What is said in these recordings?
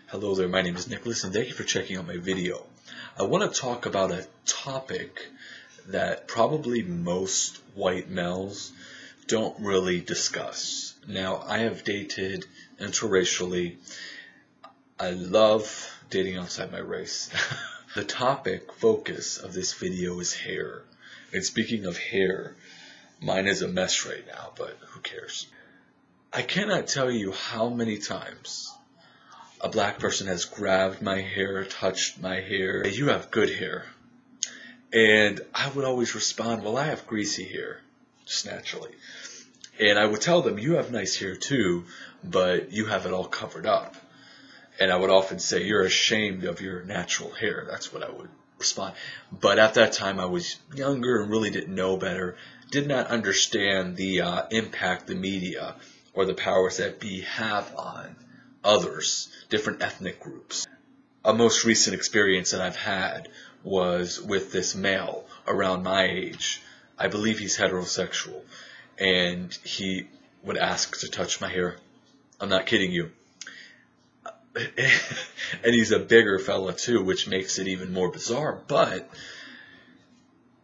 Hello there, my name is Nicholas and thank you for checking out my video. I want to talk about a topic that probably most white males don't really discuss. Now, I have dated interracially. I love dating outside my race. The topic focus of this video is hair. And speaking of hair, mine is a mess right now, but who cares? I cannot tell you how many times a black person has grabbed my hair, touched my hair. Hey, you have good hair. And I would always respond, well, I have greasy hair, just naturally. And I would tell them, you have nice hair too, but you have it all covered up. And I would often say, you're ashamed of your natural hair. That's what I would respond. But at that time, I was younger and really didn't know better, did not understand the impact the media or the powers that be have on others, different ethnic groups. A most recent experience that I've had was with this male around my age. I believe he's heterosexual, and he would ask to touch my hair. I'm not kidding you. And he's a bigger fella too, which makes it even more bizarre. But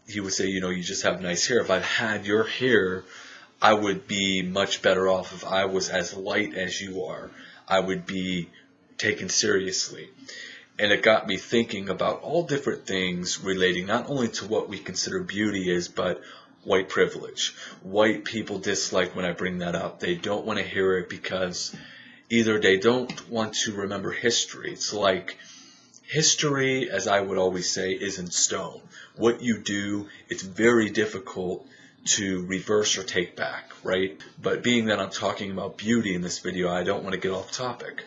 he would say, you know, you just have nice hair. If I had your hair, I would be much better off if I was as light as you are. I would be taken seriously. And it got me thinking about all different things relating not only to what we consider beauty is, but white privilege. White people dislike when I bring that up. They don't want to hear it because either they don't want to remember history. It's like history, as I would always say, is in stone. What you do, it's very difficult to reverse or take back, right? But being that I'm talking about beauty in this video, I don't want to get off topic.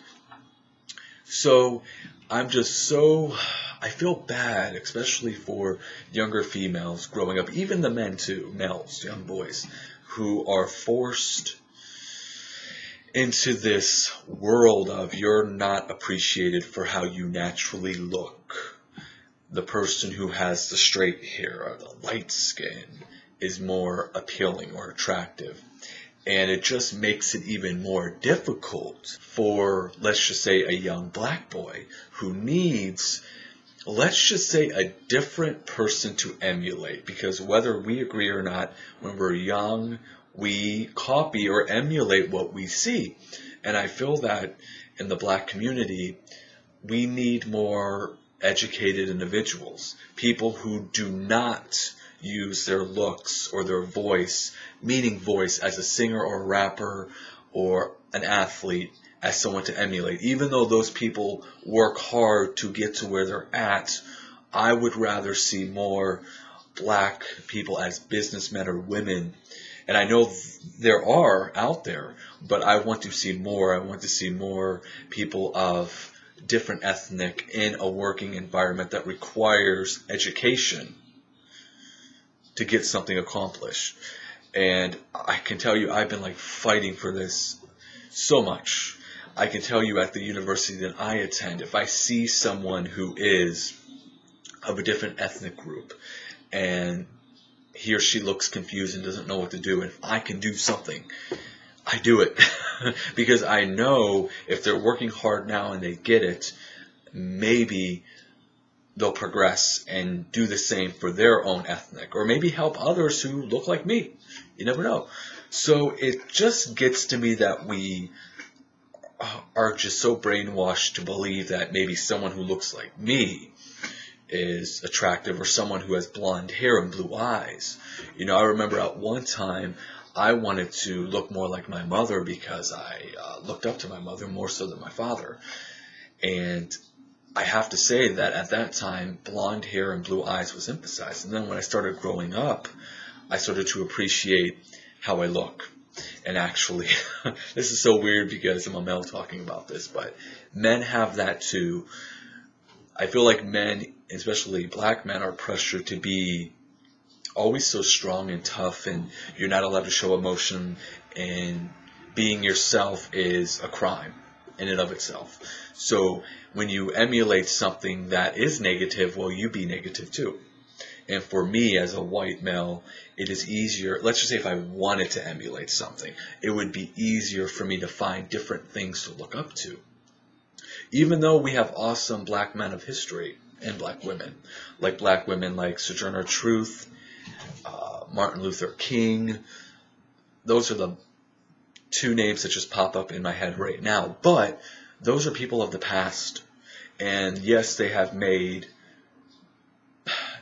So I feel bad, especially for younger females growing up, even the men too, males, young boys, who are forced into this world of you're not appreciated for how you naturally look. The person who has the straight hair or the light skin is more appealing or attractive. And it just makes it even more difficult for, let's just say, a young black boy who needs, let's just say, a different person to emulate. Because whether we agree or not, when we're young, we copy or emulate what we see. And I feel that in the black community, we need more educated individuals, people who do not use their looks or their voice, meaning voice, as a singer or a rapper or an athlete, as someone to emulate. Even though those people work hard to get to where they're at, I would rather see more black people as businessmen or women. And I know there are out there, but I want to see more. I want to see more people of different ethnic in a working environment that requires education to get something accomplished. And I can tell you, I've been like fighting for this so much. I can tell you at the university that I attend, if I see someone who is of a different ethnic group and he or she looks confused and doesn't know what to do, and if I can do something, I do it. Because I know if they're working hard now and they get it, maybe they'll progress and do the same for their own ethnic, or maybe help others who look like me. You never know. So it just gets to me that we are just so brainwashed to believe that maybe someone who looks like me is attractive, or someone who has blonde hair and blue eyes. You know, I remember at one time I wanted to look more like my mother because I looked up to my mother more so than my father. And I have to say that at that time, blonde hair and blue eyes was emphasized. And then when I started growing up, I started to appreciate how I look. And actually, this is so weird because I'm a male talking about this, but men have that too. I feel like men, especially black men, are pressured to be always so strong and tough, and you're not allowed to show emotion, and being yourself is a crime in and of itself. So when you emulate something that is negative, well, you be negative too. And for me as a white male, it is easier. Let's just say if I wanted to emulate something, it would be easier for me to find different things to look up to. Even though we have awesome black men of history and black women like Sojourner Truth, Martin Luther King, those are the two names that just pop up in my head right now. But those are people of the past. And yes, they have made,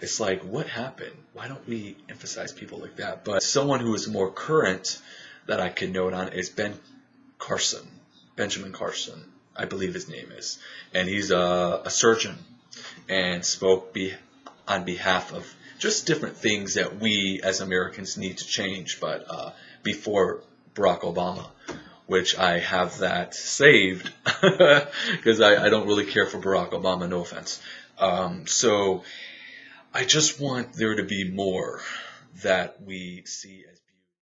it's like, what happened? Why don't we emphasize people like that? But someone who is more current that I could note on is Benjamin Carson, I believe his name is. And he's a surgeon and spoke on behalf of just different things that we as Americans need to change. But before Barack Obama, which I have that saved because I don't really care for Barack Obama, no offense. So I just want there to be more that we see as